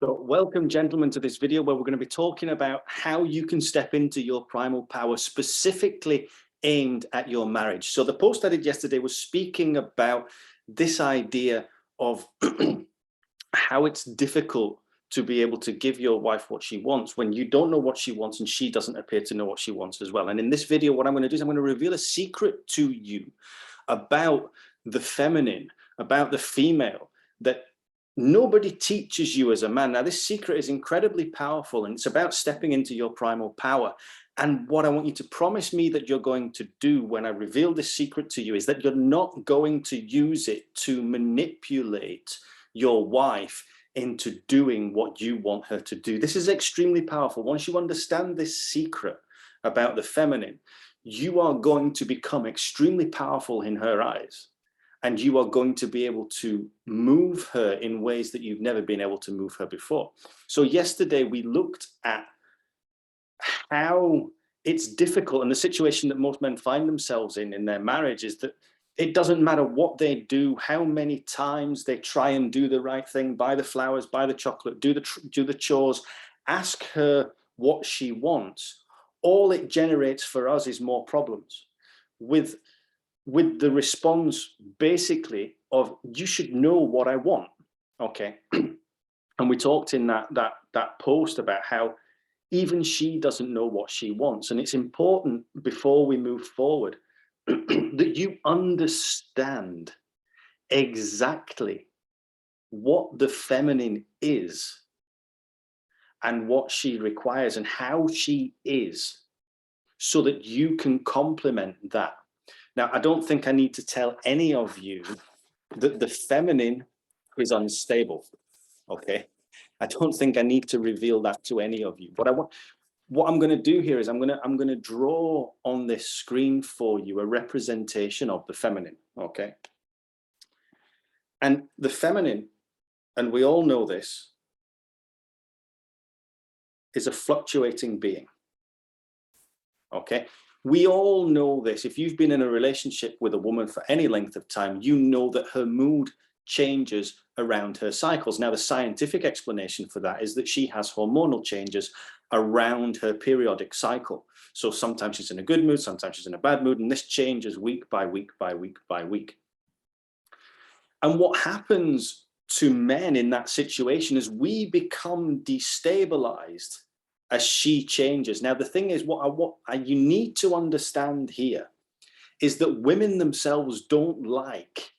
So welcome, gentlemen, to this video where we're going to be talking about how you can step into your primal power, specifically aimed at your marriage. So the post I did yesterday was speaking about this idea of how it's difficult to be able to give your wife what she wants when you don't know what she wants and she doesn't appear to know what she wants as well. And in this video, what I'm going to do is I'm going to reveal a secret to you about the feminine, about the female, that nobody teaches you as a man. Now, this secret is incredibly powerful, and it's about stepping into your primal power. And what I want you to promise me that you're going to do when I reveal this secret to you is that you're not going to use it to manipulate your wife into doing what you want her to do. This is extremely powerful. Once you understand this secret about the feminine, you are going to become extremely powerful in her eyes. And you are going to be able to move her in ways that you've never been able to move her before. So yesterday we looked at how it's difficult, and the situation that most men find themselves in their marriage is that it doesn't matter what they do, how many times they try and do the right thing, buy the flowers, buy the chocolate, do the chores, ask her what she wants. All it generates for us is more problems with the response basically of, you should know what I want. Okay. And we talked in that post about how even she doesn't know what she wants. And it's important before we move forward that you understand exactly what the feminine is and what she requires and how she is, so that you can complement that. Now, I don't think I need to tell any of you that the feminine is unstable, okay? I don't think I need to reveal that to any of you. What I'm going to do here is I'm going to draw on this screen for you a representation of the feminine, okay? And the feminine, and we all know this, is a fluctuating being, okay? We all know this. If you've been in a relationship with a woman for any length of time, you know that her mood changes around her cycles. Now, the scientific explanation for that is that she has hormonal changes around her periodic cycle. So sometimes she's in a good mood, sometimes she's in a bad mood, and this changes week by week by week by week. And what happens to men in that situation is we become destabilized as she changes. Now, the thing is, what you need to understand here is that women themselves don't like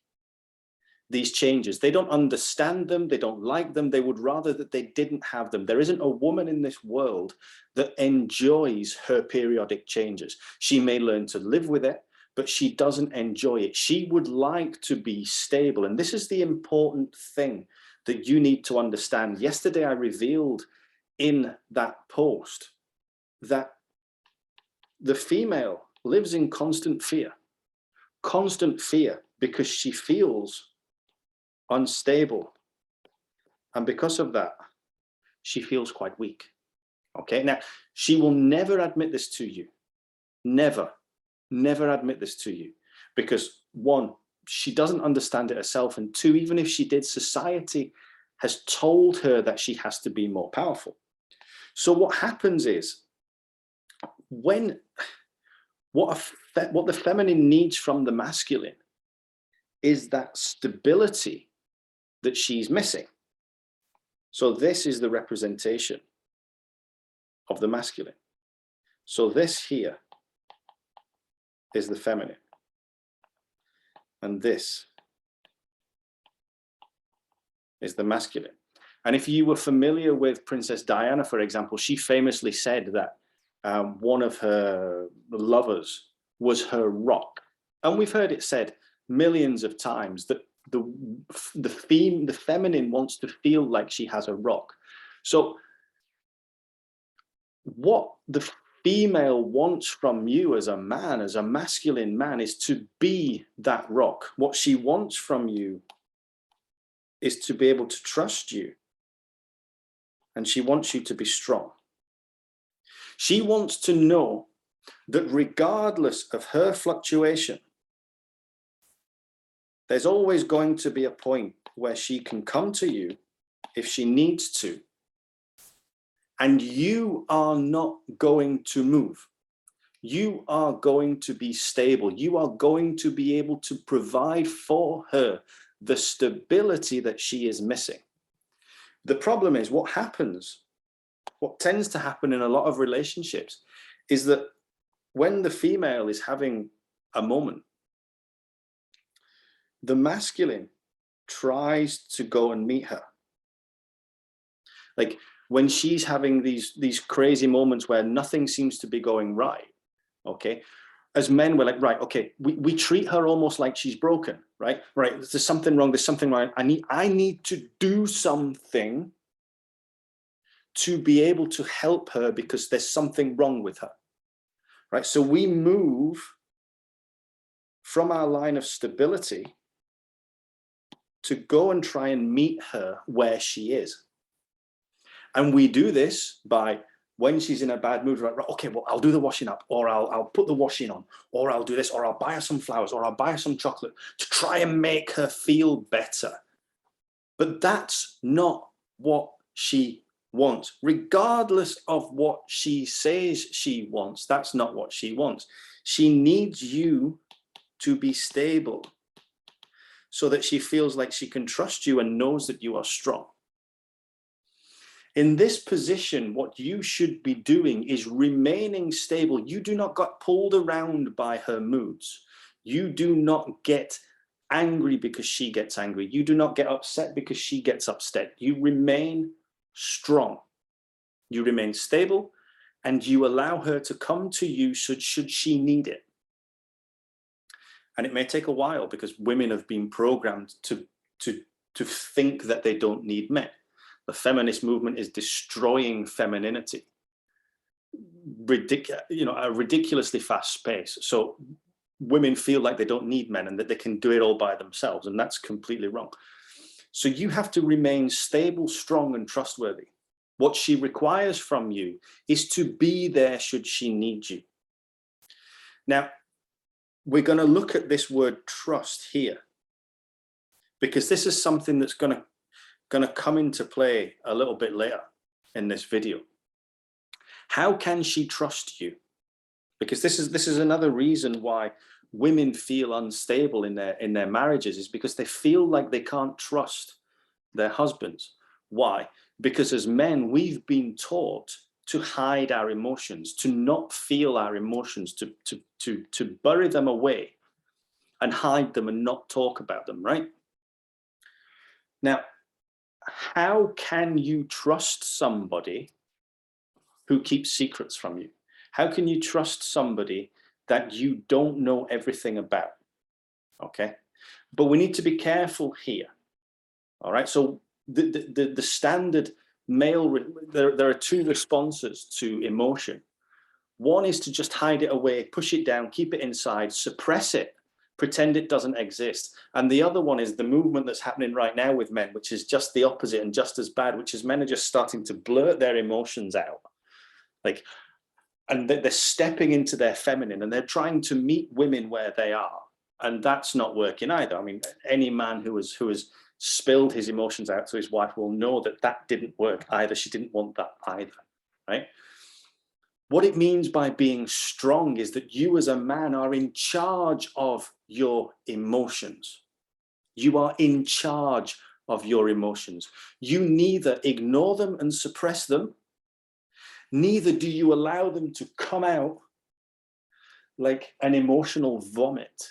these changes. They don't understand them. They don't like them. They would rather that they didn't have them. There isn't a woman in this world that enjoys her periodic changes. She may learn to live with it, but she doesn't enjoy it. She would like to be stable. And this is the important thing that you need to understand. Yesterday, I revealed in that post that the female lives in constant fear because she feels unstable. And because of that, she feels quite weak. Okay. Now, she will never admit this to you. Never admit this to you, because one, she doesn't understand it herself. And two, even if she did, society has told her that she has to be more powerful. So what happens is, what the feminine needs from the masculine is that stability that she's missing. So this is the representation of the masculine. So this here is the feminine. And this is the masculine. And if you were familiar with Princess Diana, for example, she famously said that one of her lovers was her rock. And we've heard it said millions of times that the feminine wants to feel like she has a rock. So what the female wants from you as a man, as a masculine man, is to be that rock. What she wants from you is to be able to trust you. And she wants you to be strong. She wants to know that regardless of her fluctuation, there's always going to be a point where she can come to you if she needs to and you are not going to move. You are going to be stable. You are going to be able to provide for her the stability that she is missing. The problem is what tends to happen in a lot of relationships is that when the female is having a moment, the masculine tries to go and meet her. Like when she's having these crazy moments where nothing seems to be going right, okay, as men we're like, right, okay, we treat her almost like she's broken, right, there's something wrong, there's something wrong, I need to do something to be able to help her because there's something wrong with her, right? So we move from our line of stability to go and try and meet her where she is. And we do this by, when she's in a bad mood, right, okay, well, I'll do the washing up, or I'll put the washing on, or I'll do this, or I'll buy her some flowers, or I'll buy her some chocolate to try and make her feel better. But that's not what she wants. Regardless of what she says she wants, that's not what she wants. She needs you to be stable so that she feels like she can trust you and knows that you are strong. In this position, what you should be doing is remaining stable. You do not get pulled around by her moods. You do not get angry because she gets angry. You do not get upset because she gets upset. You remain strong. You remain stable, and you allow her to come to you should she need it. And it may take a while because women have been programmed to think that they don't need men. The feminist movement is destroying femininity, a ridiculously fast pace. So women feel like they don't need men and that they can do it all by themselves, and that's completely wrong. So you have to remain stable, strong, and trustworthy. What she requires from you is to be there should she need you. Now, we're going to look at this word trust here, because this is something that's going to come into play a little bit later in this video. How can she trust you? Because this is another reason why women feel unstable in their marriages, is because they feel like they can't trust their husbands. Why? Because as men, we've been taught to hide our emotions, to not feel our emotions, to bury them away and hide them and not talk about them, right? Now, how can you trust somebody who keeps secrets from you? How can you trust somebody that you don't know everything about? Okay, but we need to be careful here. All right, so the standard male, there are two responses to emotion. One is to just hide it away, push it down, keep it inside, suppress it, pretend it doesn't exist. And the other one is the movement that's happening right now with men, which is just the opposite and just as bad, which is men are just starting to blurt their emotions out. Like, and they're stepping into their feminine and they're trying to meet women where they are. And that's not working either. I mean, any man who has spilled his emotions out to his wife will know that that didn't work either. She didn't want that either, right? What it means by being strong is that you as a man are in charge of your emotions. You are in charge of your emotions. You neither ignore them and suppress them, neither do you allow them to come out like an emotional vomit.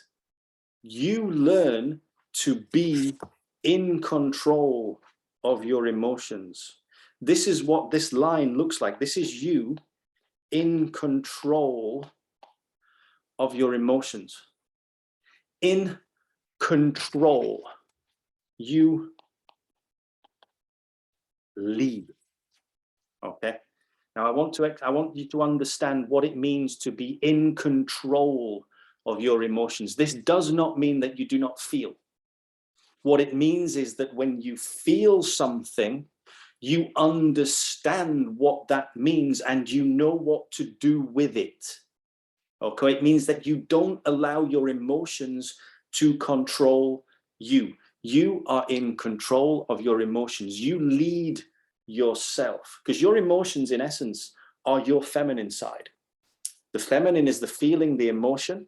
You learn to be in control of your emotions. This is what this line looks like. This is you in control of your emotions. In control. You lead. Okay. Now I want you to understand what it means to be in control of your emotions. This does not mean that you do not feel. What it means is that when you feel something, you understand what that means and you know what to do with it. Okay, it means that you don't allow your emotions to control you. You are in control of your emotions. You lead yourself, because your emotions in essence are your feminine side. The feminine is the feeling, the emotion.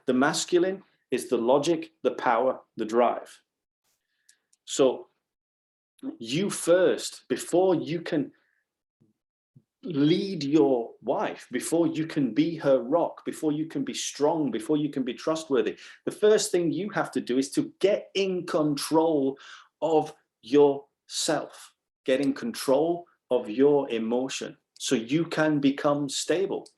The masculine is the logic, the power, the drive. So you first, before you can lead your wife, before you can be her rock, before you can be strong, before you can be trustworthy, the first thing you have to do is to get in control of yourself, get in control of your emotion so you can become stable.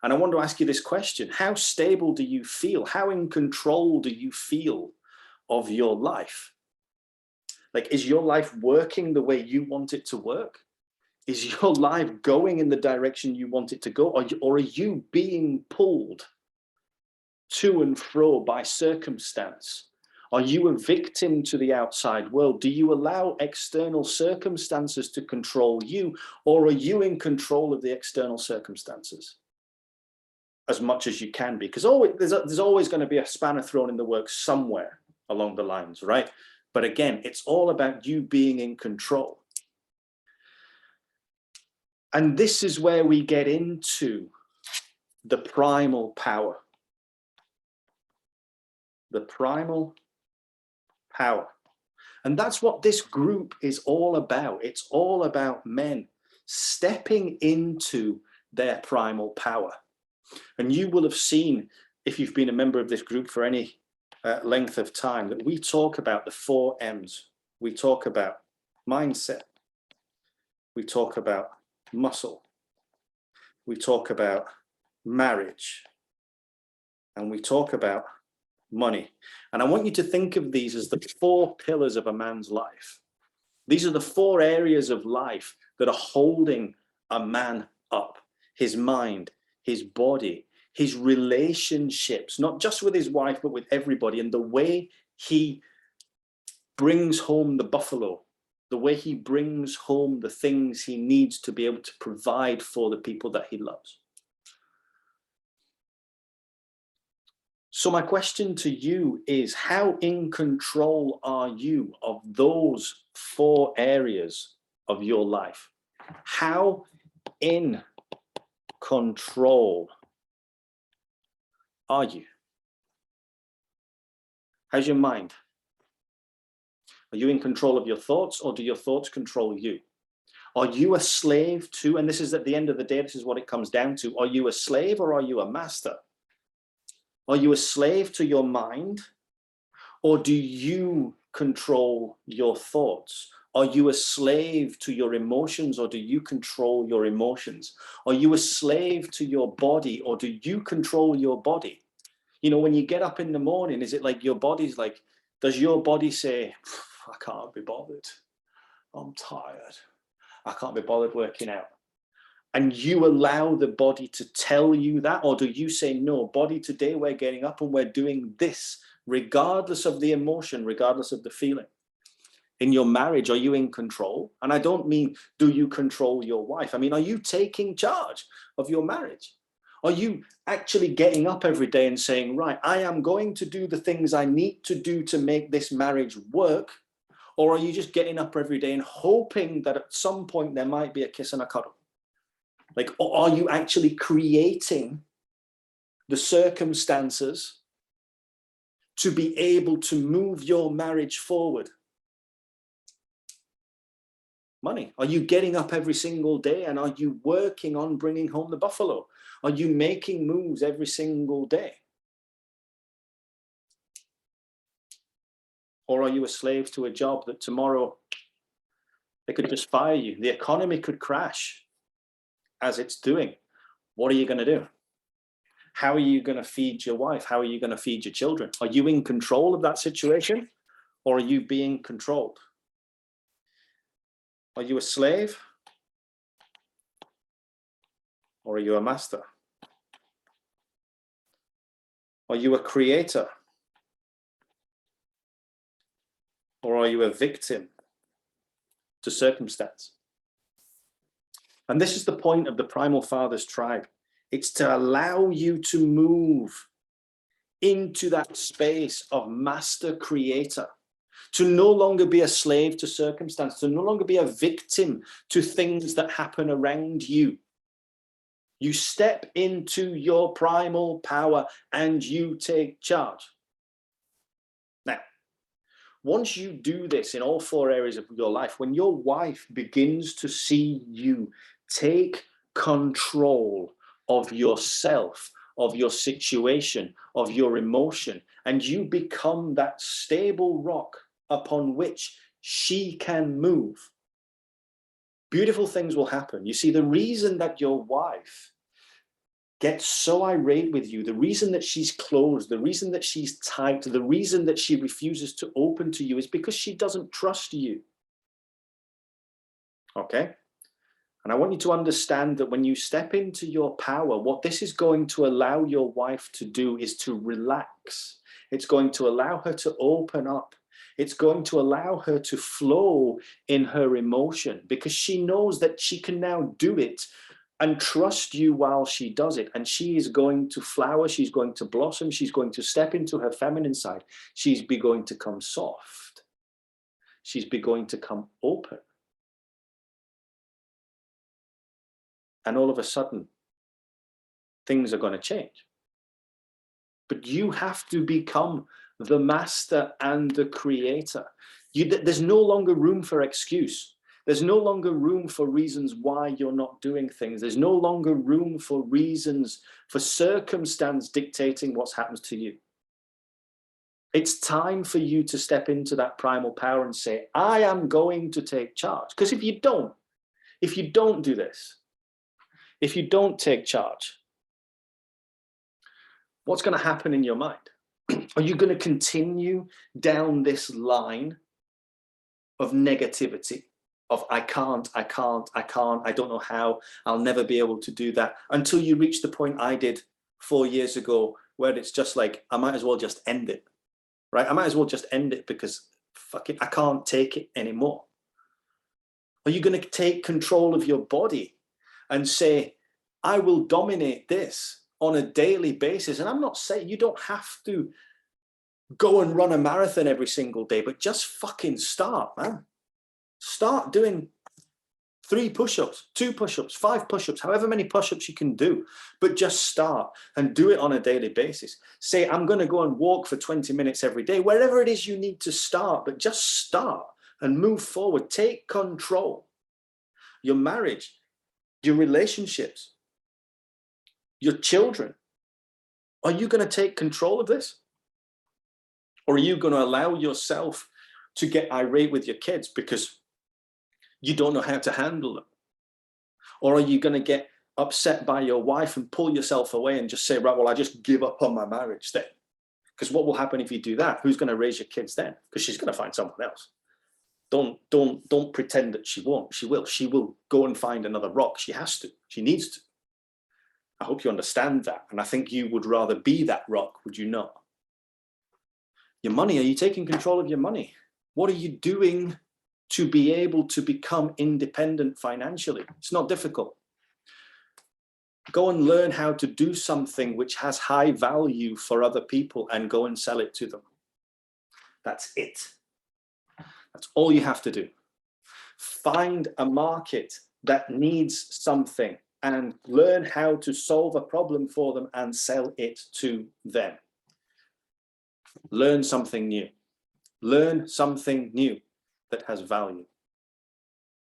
And I want to ask you this question: how stable do you feel? How in control do you feel of your life? Like, is your life working the way you want it to work? Is your life going in the direction you want it to go? Or are you being pulled to and fro by circumstance? Are you a victim to the outside world? Do you allow external circumstances to control you, or are you in control of the external circumstances as much as you can be? Because there's always going to be a spanner thrown in the works somewhere along the lines, right? But again, it's all about you being in control. And this is where we get into the primal power. The primal power. And that's what this group is all about. It's all about men stepping into their primal power. And you will have seen, if you've been a member of this group for any length of time, that we talk about the 4 M's. We talk about mindset. We talk about muscle. We talk about marriage. And we talk about money. And I want you to think of these as the 4 pillars of a man's life. These are the 4 areas of life that are holding a man up: his mind, his body, his relationships, not just with his wife, but with everybody, and the way he brings home the buffalo, the way he brings home the things he needs to be able to provide for the people that he loves. So my question to you is, how in control are you of those 4 areas of your life? How in control are you? How's your mind? Are you in control of your thoughts, or do your thoughts control you? Are you a slave to, and this is at the end of the day, this is what it comes down to, are you a slave or are you a master? Are you a slave to your mind, or do you control your thoughts? Are you a slave to your emotions, or do you control your emotions? Are you a slave to your body, or do you control your body? You know, when you get up in the morning, is it like your body's like, does your body say, I can't be bothered, I'm tired, I can't be bothered working out? And you allow the body to tell you that? Or do you say, no, body, today we're getting up and we're doing this, regardless of the emotion, regardless of the feeling? In your marriage, are you in control? And I don't mean, do you control your wife? I mean, are you taking charge of your marriage? Are you actually getting up every day and saying, right, I am going to do the things I need to do to make this marriage work? Or are you just getting up every day and hoping that at some point there might be a kiss and a cuddle? Like, or are you actually creating the circumstances to be able to move your marriage forward? Money. Are you getting up every single day and are you working on bringing home the buffalo? Are you making moves every single day? Or are you a slave to a job that tomorrow they could just fire you? The economy could crash as it's doing. What are you going to do? How are you going to feed your wife? How are you going to feed your children? Are you in control of that situation, or are you being controlled? Are you a slave, or are you a master? Are you a creator, or are you a victim to circumstance? And this is the point of the Primal Fathers tribe. It's to allow you to move into that space of master creator. to no longer be a slave to circumstance, to no longer be a victim to things that happen around you. You step into your primal power and you take charge. Now, once you do this in all 4 areas of your life, when your wife begins to see you take control of yourself, of your situation, of your emotion, and you become that stable rock upon which she can move, beautiful things will happen. You see, the reason that your wife gets so irate with you, the reason that she's closed, the reason that she's tight, the reason that she refuses to open to you is because she doesn't trust you. Okay? And I want you to understand that when you step into your power, what this is going to allow your wife to do is to relax. It's going to allow her to open up. It's going to allow her to flow in her emotion because she knows that she can now do it and trust you while she does it. And she is going to flower. She's going to blossom. She's going to step into her feminine side. She's going to come soft. She's going to come open. And all of a sudden, things are going to change. But you have to become the master and the creator. There's no longer room for excuse. There's no longer room for reasons why you're not doing things. There's no longer room for reasons, for circumstance dictating what happens to you. It's time for you to step into that primal power and say, I am going to take charge. Because if you don't do this, if you don't take charge, what's going to happen in your mind? Are you going to continue down this line of negativity, of I can't, I don't know how, I'll never be able to do that, until you reach the point I did 4 years ago, where it's just like, I might as well just end it, right? I might as well just end it because fuck it, I can't take it anymore. Are you going to take control of your body and say, I will dominate this on a daily basis? And I'm not saying you don't have to go and run a marathon every single day, but just fucking start, man. Start doing 3 push-ups, 2 push-ups, 5 push-ups, however many push-ups you can do, but just start and do it on a daily basis. Say, I'm going to go and walk for 20 minutes every day, wherever it is you need to start, but just start and move forward. Take control. Your marriage, your relationships, your children. Are you going to take control of this? Or are you going to allow yourself to get irate with your kids because you don't know how to handle them? Or are you going to get upset by your wife and pull yourself away and just say, right, well, I just give up on my marriage then? Because what will happen if you do that? Who's going to raise your kids then? Because she's going to find someone else. Don't pretend that she won't. She will. She will go and find another rock. She has to. She needs to. I hope you understand that. And I think you would rather be that rock, would you not? Your money, are you taking control of your money? What are you doing to be able to become independent financially? It's not difficult. Go and learn how to do something which has high value for other people and go and sell it to them. That's it. That's all you have to do. Find a market that needs something and learn how to solve a problem for them and sell it to them. Learn something new. Learn something new that has value.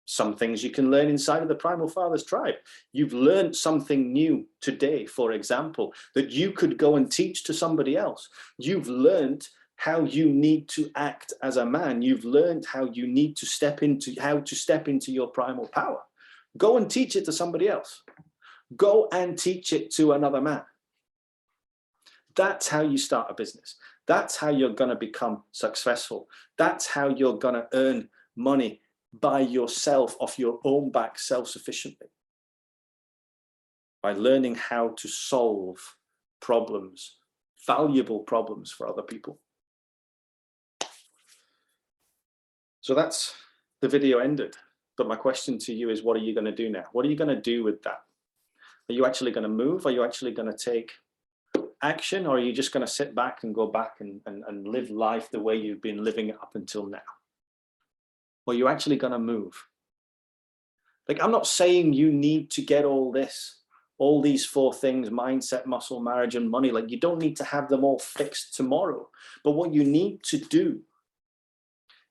Some things you can learn inside of the Primal Fathers tribe. You've learned something new today, for example, that you could go and teach to somebody else. You've learned how you need to act as a man. You've learned how you need to step into your primal power. Go and teach it to somebody else. Go and teach it to another man. That's how you start a business. That's how you're going to become successful. That's how you're going to earn money by yourself, off your own back, self-sufficiently. By learning how to solve problems, valuable problems for other people. So that's the video ended. But my question to you is, what are you going to do now? What are you going to do with that? Are you actually going to move? Are you actually going to take action, or are you just going to sit back and go back and live life the way you've been living it up until now? Or are you actually going to move? Like, I'm not saying you need to get all these 4 things: mindset, muscle, marriage, and money. Like, you don't need to have them all fixed tomorrow. But what you need to do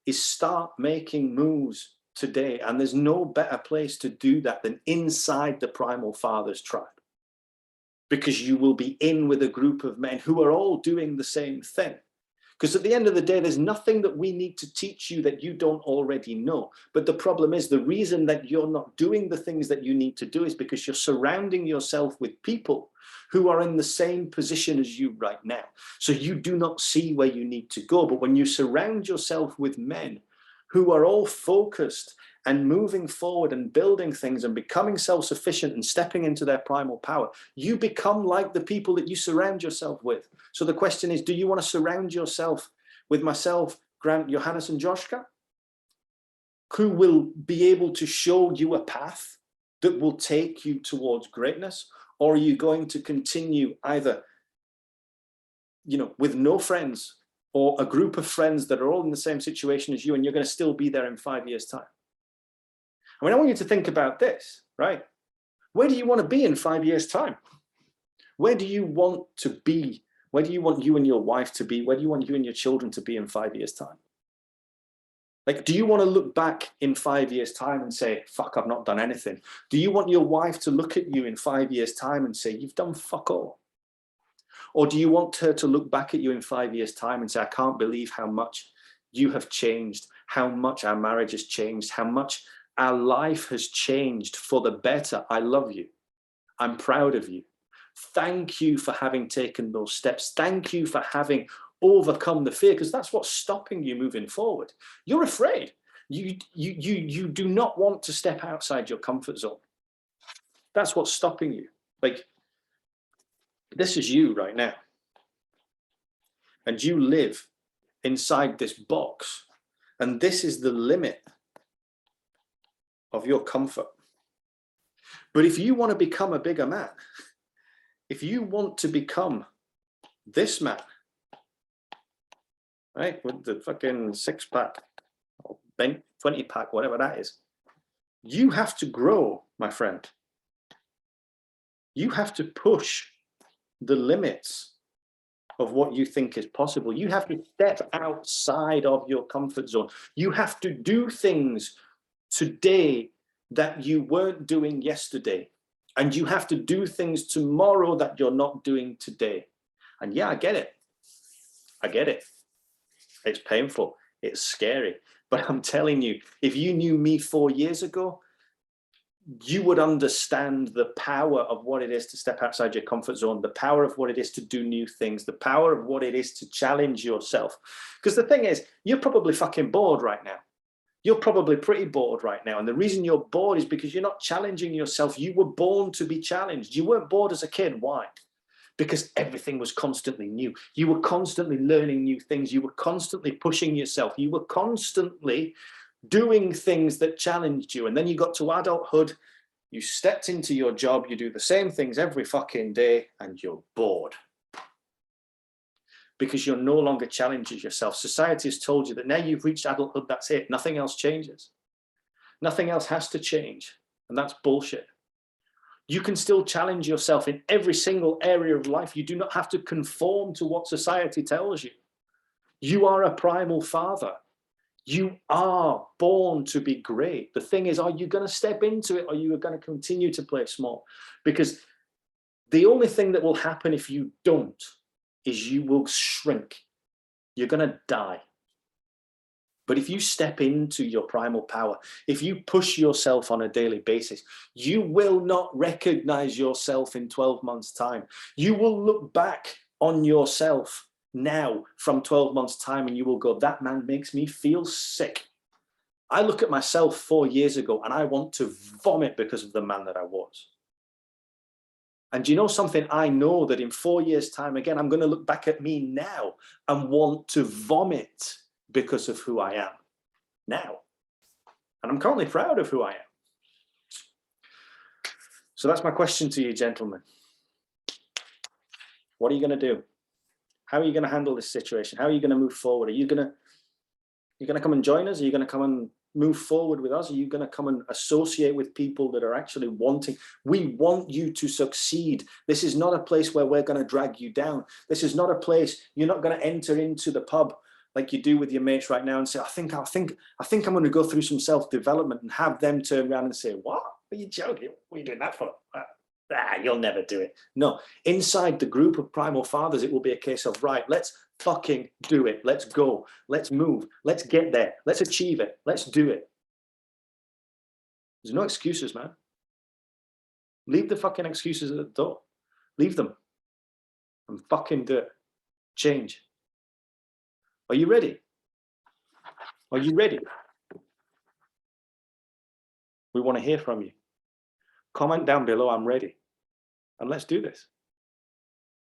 is start making moves today. And there's no better place to do that than inside the Primal Fathers tribe. Because you will be in with a group of men who are all doing the same thing. Because at the end of the day, there's nothing that we need to teach you that you don't already know. But the problem is, the reason that you're not doing the things that you need to do is because you're surrounding yourself with people who are in the same position as you right now. So you do not see where you need to go. But when you surround yourself with men who are all focused and moving forward and building things and becoming self-sufficient and stepping into their primal power, you become like the people that you surround yourself with. So the question is, do you want to surround yourself with myself, Grant, Johannes, and Joshka, who will be able to show you a path that will take you towards greatness? Or are you going to continue either, with no friends, or a group of friends that are all in the same situation as you, and you're going to still be there in 5 years' time? I mean, I want you to think about this, right? Where do you want to be in 5 years' time? Where do you want to be? Where do you want you and your wife to be? Where do you want you and your children to be in 5 years' time? Like, do you want to look back in 5 years' time and say, fuck, I've not done anything? Do you want your wife to look at you in 5 years' time and say, you've done fuck all? Or do you want her to look back at you in 5 years' time and say, I can't believe how much you have changed, how much our marriage has changed, how much our life has changed for the better. I love you. I'm proud of you. Thank you for having taken those steps. Thank you for having overcome the fear, because that's what's stopping you moving forward. You're afraid. You do not want to step outside your comfort zone. That's what's stopping you. Like, this is you right now. And you live inside this box. And this is the limit of your comfort. But if you want to become a bigger man, if you want to become this man, right, with the fucking 6-pack or 20-pack, whatever that is, you have to grow, my friend. You have to push the limits of what you think is possible. You have to step outside of your comfort zone. You have to do things today that you weren't doing yesterday. And you have to do things tomorrow that you're not doing today. And yeah, I get it. I get it. It's painful. It's scary. But I'm telling you, if you knew me 4 years ago, you would understand the power of what it is to step outside your comfort zone, the power of what it is to do new things, the power of what it is to challenge yourself. Because the thing is, you're probably fucking bored right now. You're probably pretty bored right now. And the reason you're bored is because you're not challenging yourself. You were born to be challenged. You weren't bored as a kid. Why? Because everything was constantly new. You were constantly learning new things. You were constantly pushing yourself. You were constantly doing things that challenged you. And then you got to adulthood. You stepped into your job. You do the same things every fucking day and you're bored. Because you're no longer challenging yourself. Society has told you that now you've reached adulthood, that's it. Nothing else changes. Nothing else has to change. And that's bullshit. You can still challenge yourself in every single area of life. You do not have to conform to what society tells you. You are a primal father. You are born to be great. The thing is, are you going to step into it, or are you going to continue to play small? Because the only thing that will happen if you don't is you will shrink. You're going to die. But if you step into your primal power, if you push yourself on a daily basis, you will not recognize yourself in 12 months' time. You will look back on yourself now from 12 months' time and you will go, that man makes me feel sick. I look at myself 4 years ago and I want to vomit because of the man that I was. And do you know something? I know that in 4 years' time, again, I'm going to look back at me now and want to vomit because of who I am now. And I'm currently proud of who I am. So that's my question to you, gentlemen. What are you going to do? How are you going to handle this situation? How are you going to move forward? Are you going to come and join us? Are you going to come and move forward with us? Are you going to come and associate with people that are actually wanting? We want you to succeed. This is not a place where we're going to drag you down. This is not a place you're not going to enter into the pub like you do with your mates right now and say, I think I'm going to go through some self-development, and have them turn around and say, what? Are you joking? What are you doing that for? You'll never do it. No, inside the group of primal fathers, it will be a case of, right, let's fucking do it. Let's go. Let's move. Let's get there. Let's achieve it. Let's do it. There's no excuses, man. Leave the fucking excuses at the door. Leave them and fucking do it. Change. Are you ready? Are you ready? We want to hear from you. Comment down below, I'm ready. And let's do this.